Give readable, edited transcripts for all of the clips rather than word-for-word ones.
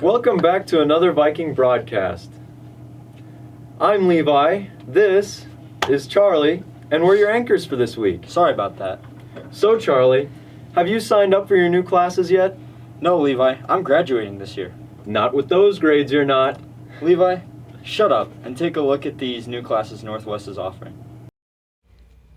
Welcome back to another Viking broadcast. I'm Levi, this is Charlie, and we're your anchors for this week. Sorry about that. So Charlie, have you signed up for your new classes yet? No, Levi, I'm graduating this year. Not with those grades, you're not. Levi, shut up and take a look at these new classes Northwest is offering.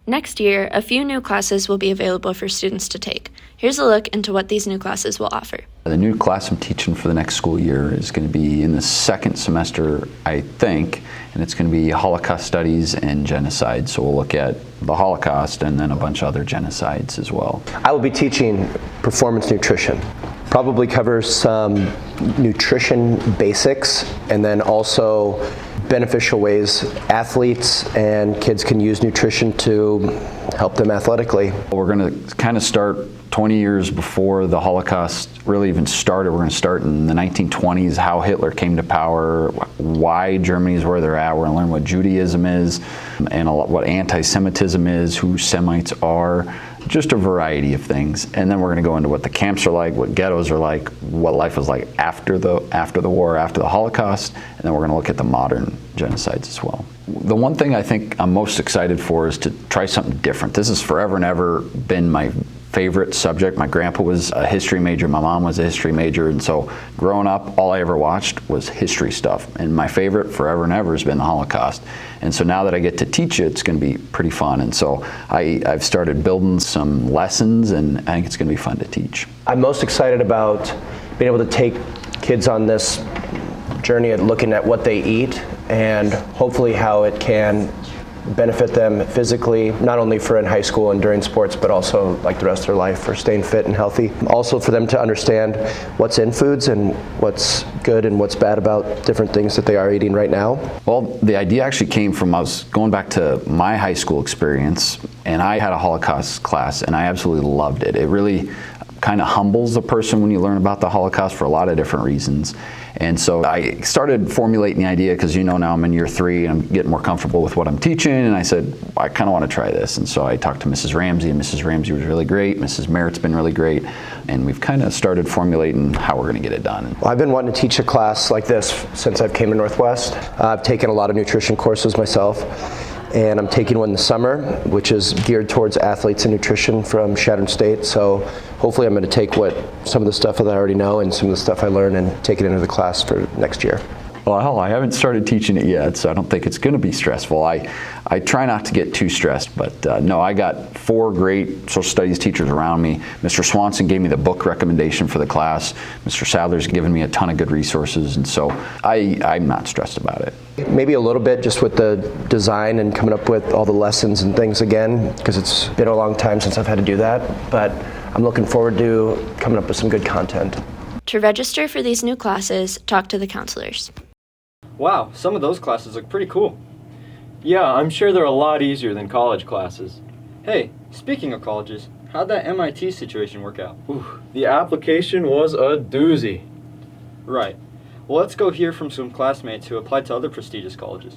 Next year, a few new classes will be available for students to take. Here's a look into what these new classes will offer. The new class I'm teaching for the next school year is going to be in the second semester, I think, and it's going to be Holocaust Studies and Genocide. So we'll look at the Holocaust and then a bunch of other genocides as well. I will be teaching performance nutrition. Probably cover some nutrition basics and then also beneficial ways athletes and kids can use nutrition to help them athletically. We're going to kind of start 20 years before the Holocaust really even started. We're going to start in the 1920s, how Hitler came to power, why Germany's where they're at. We're going to learn what Judaism is and what anti-Semitism is, who Semites are, just a variety of things. And then we're going to go into what the camps are like, what ghettos are like, what life was like after the war, after the Holocaust, and then we're going to look at the modern genocides as well. The one thing I think I'm most excited for is to try something different. This has forever and ever been my favorite subject. My grandpa was a history major, my mom was a history major, and so growing up, all I ever watched was history stuff. And my favorite forever and ever has been the Holocaust. And so now that I get to teach it, it's going to be pretty fun. And so I've started building some lessons, and I think it's going to be fun to teach. I'm most excited about being able to take kids on this journey at looking at what they eat and hopefully how it can benefit them physically, not only for in high school and during sports, but also like the rest of their life for staying fit and healthy. Also for them to understand what's in foods and what's good and what's bad about different things that they are eating right now. Well, the idea actually came from, I was going back to my high school experience, and I had a Holocaust class, and I absolutely loved it. It really kind of humbles a person when you learn about the Holocaust for a lot of different reasons. And so I started formulating the idea because now I'm in year 3 and I'm getting more comfortable with what I'm teaching, and I said, I kind of want to try this. And so I talked to Mrs. Ramsey, and Mrs. Ramsey was really great. Mrs. Merritt's been really great. And we've kind of started formulating how we're going to get it done. Well, I've been wanting to teach a class like this since I've came to Northwest. I've taken a lot of nutrition courses myself, and I'm taking one in the summer, which is geared towards athletes and nutrition from Shattered State. So hopefully I'm going to take some of the stuff that I already know and some of the stuff I learned and take it into the class for next year. Well, I haven't started teaching it yet, so I don't think it's going to be stressful. I try not to get too stressed, but no, I got 4 great social studies teachers around me. Mr. Swanson gave me the book recommendation for the class. Mr. Sadler's given me a ton of good resources, and so I'm not stressed about it. Maybe a little bit just with the design and coming up with all the lessons and things again, because it's been a long time since I've had to do that, but I'm looking forward to coming up with some good content. To register for these new classes, talk to the counselors. Wow, some of those classes look pretty cool. Yeah, I'm sure they're a lot easier than college classes. Hey, speaking of colleges, how'd that MIT situation work out? Ooh, the application was a doozy. Right. Well, let's go hear from some classmates who applied to other prestigious colleges.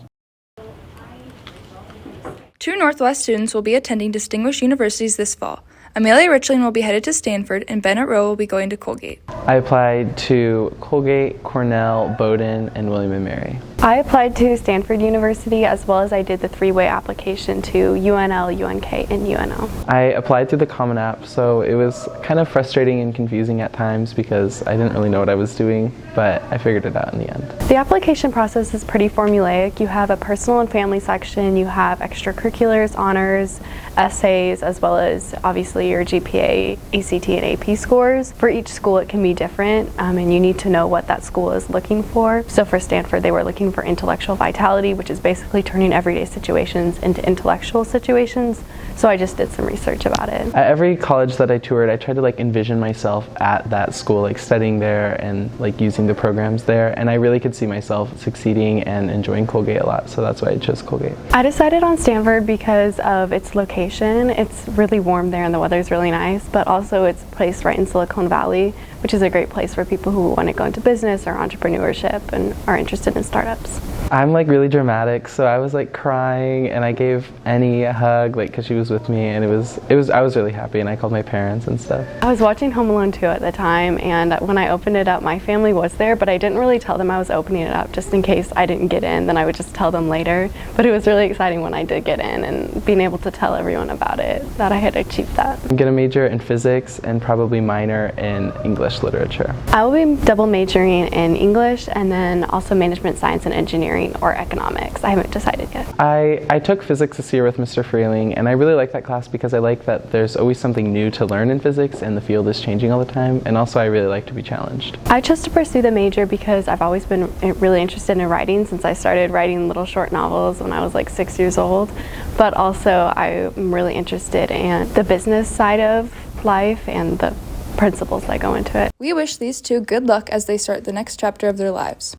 2 Northwest students will be attending distinguished universities this fall. Amelia Richland will be headed to Stanford, and Bennett Rowe will be going to Colgate. I applied to Colgate, Cornell, Bowdoin, and William & Mary. I applied to Stanford University, as well as I did the 3-way application to UNL, UNK, and UNO. I applied through the Common App, so it was kind of frustrating and confusing at times because I didn't really know what I was doing, but I figured it out in the end. The application process is pretty formulaic. You have a personal and family section, you have extracurriculars, honors, essays, as well as obviously your GPA, ACT, and AP scores. For each school it can be different, and you need to know what that school is looking for. So for Stanford, they were looking for intellectual vitality, which is basically turning everyday situations into intellectual situations. So I just did some research about it. At every college that I toured, I tried to envision myself at that school, studying there and using the programs there, and I really could see myself succeeding and enjoying Colgate a lot, so that's why I chose Colgate. I decided on Stanford because of its location. It's really warm there and the weather's really nice, but also it's placed right in Silicon Valley, which is a great place for people who want to go into business or entrepreneurship and are interested in startups. I'm like really dramatic, so I was like crying, and I gave Annie a hug, like, because she was with me, and I was really happy, and I called my parents and stuff. I was watching Home Alone 2 at the time, and when I opened it up, my family was there, but I didn't really tell them I was opening it up just in case I didn't get in. Then I would just tell them later. But it was really exciting when I did get in, and being able to tell everyone about it, that I had achieved that. I'm gonna major in physics and probably minor in English literature. I will be double majoring in English and then also management science and engineering or economics. I haven't decided yet. I took physics this year with Mr. Freeling, and I really like that class because I like that there's always something new to learn in physics, and the field is changing all the time, and also I really like to be challenged. I chose to pursue the major because I've always been really interested in writing since I started writing little short novels when I was like 6 years old, but also I'm really interested in the business side of life and the principles that go into it. We wish these two good luck as they start the next chapter of their lives.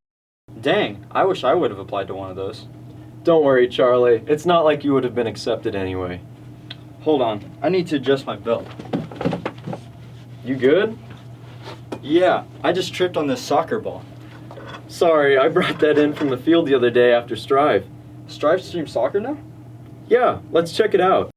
Dang, I wish I would have applied to one of those. Don't worry, Charlie. It's not like you would have been accepted anyway. Hold on, I need to adjust my belt. You good? Yeah, I just tripped on this soccer ball. Sorry, I brought that in from the field the other day after Striv. Striv streams soccer now? Yeah, let's check it out.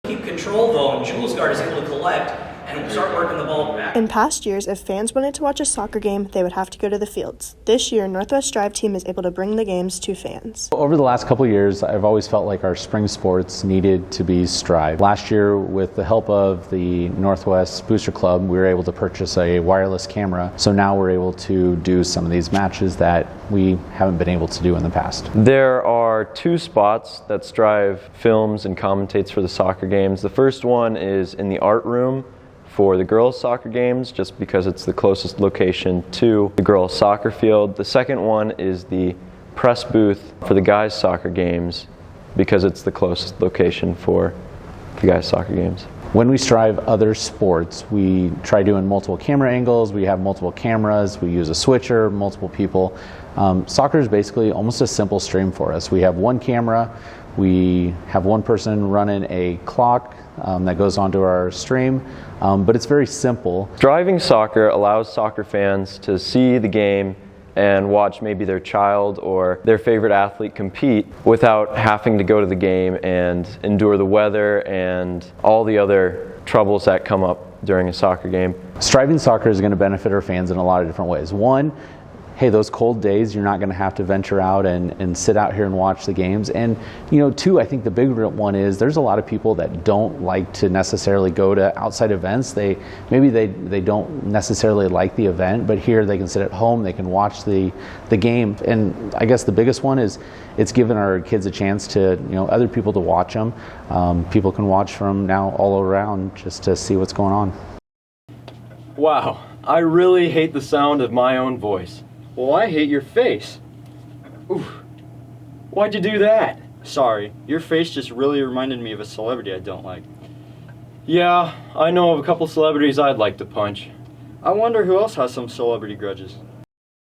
Keep control though, and Jules Guard is able to collect and start working the ball back. In past years, if fans wanted to watch a soccer game, they would have to go to the fields. This year, Northwest Strive team is able to bring the games to fans. Over the last couple of years, I've always felt like our spring sports needed to be Strive. Last year, with the help of the Northwest Booster Club, we were able to purchase a wireless camera. So now we're able to do some of these matches that we haven't been able to do in the past. There are 2 spots that Strive films and commentates for the soccer games. The first one is in the art room for the girls' soccer games, just because it's the closest location to the girls' soccer field. The second one is the press booth for the guys' soccer games, because it's the closest location for the guys' soccer games. When we Strive other sports, we try doing multiple camera angles, we have multiple cameras, we use a switcher, multiple people. Soccer is basically almost a simple stream for us. We have one camera, we have one person running a clock that goes onto our stream, but it's very simple. Driving soccer allows soccer fans to see the game and watch maybe their child or their favorite athlete compete without having to go to the game and endure the weather and all the other troubles that come up during a soccer game. Striving soccer is going to benefit our fans in a lot of different ways. One, hey, those cold days, you're not going to have to venture out and sit out here and watch the games. And, you know, 2, I think the bigger one is there's a lot of people that don't like to necessarily go to outside events. Maybe they don't necessarily like the event, but here they can sit at home, they can watch the game. And I guess the biggest one is it's given our kids a chance to, you know, other people to watch them. People can watch from now all around just to see what's going on. Wow, I really hate the sound of my own voice. Well, I hate your face. Oof. Why'd you do that? Sorry, your face just really reminded me of a celebrity I don't like. Yeah, I know of a couple celebrities I'd like to punch. I wonder who else has some celebrity grudges.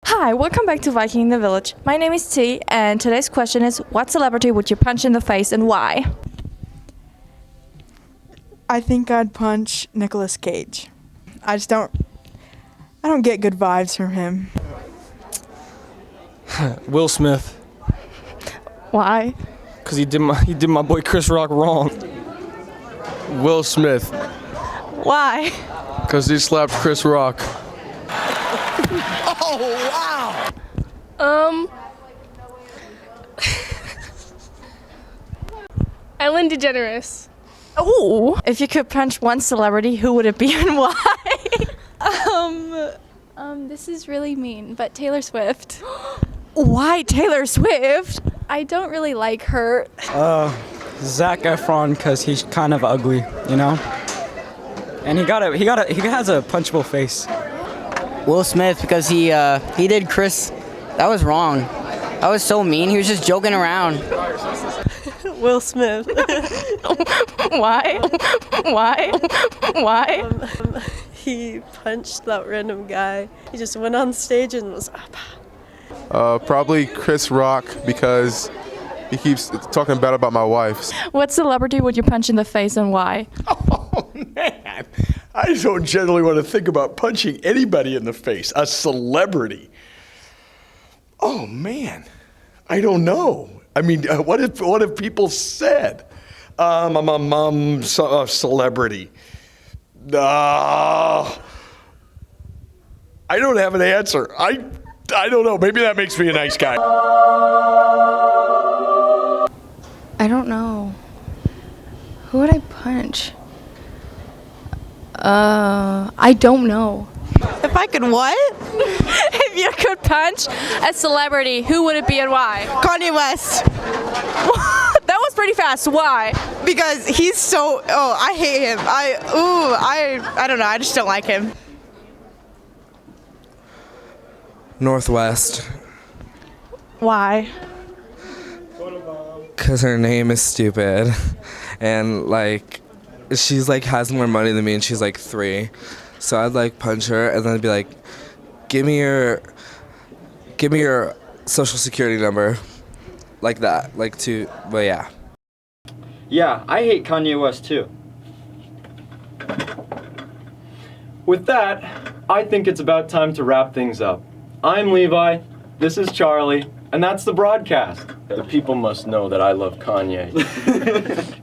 Hi, welcome back to Viking in the Village. My name is T, and today's question is, what celebrity would you punch in the face and why? I think I'd punch Nicolas Cage. I don't get good vibes from him. Will Smith. Why? Because he did my boy Chris Rock wrong. Will Smith. Why? Because he slapped Chris Rock. Oh, wow! Ellen DeGeneres. Oh! If you could punch one celebrity, who would it be and why? This is really mean, but Taylor Swift. Why Taylor Swift? I don't really like her. Zac Efron, because he's kind of ugly, you know? And he has a punchable face. Will Smith, because he did Chris. That was wrong. That was so mean. He was just joking around. Will Smith. Why? He punched that random guy. He just went on stage and was probably Chris Rock, because he keeps talking bad about my wife. What celebrity would you punch in the face and why? Oh, man. I just don't generally want to think about punching anybody in the face. A celebrity. Oh, man. I don't know. I mean, what if people said, I'm a celebrity? I don't have an answer. I don't know. Maybe that makes me a nice guy. I don't know. Who would I punch? I don't know. If I could what? If you could punch a celebrity, who would it be and why? Kanye West. That was pretty fast. Why? Because he's so, I hate him. I don't know, I just don't like him. Northwest. Why? Because her name is stupid. And, like, she's, like, has more money than me, and she's, like, 3. So I'd, like, punch her, and then I'd be like, give me your social security number. Like that. Like, but yeah. Yeah, I hate Kanye West too. With that, I think it's about time to wrap things up. I'm Levi, this is Charlie, and that's the broadcast. The people must know that I love Kanye.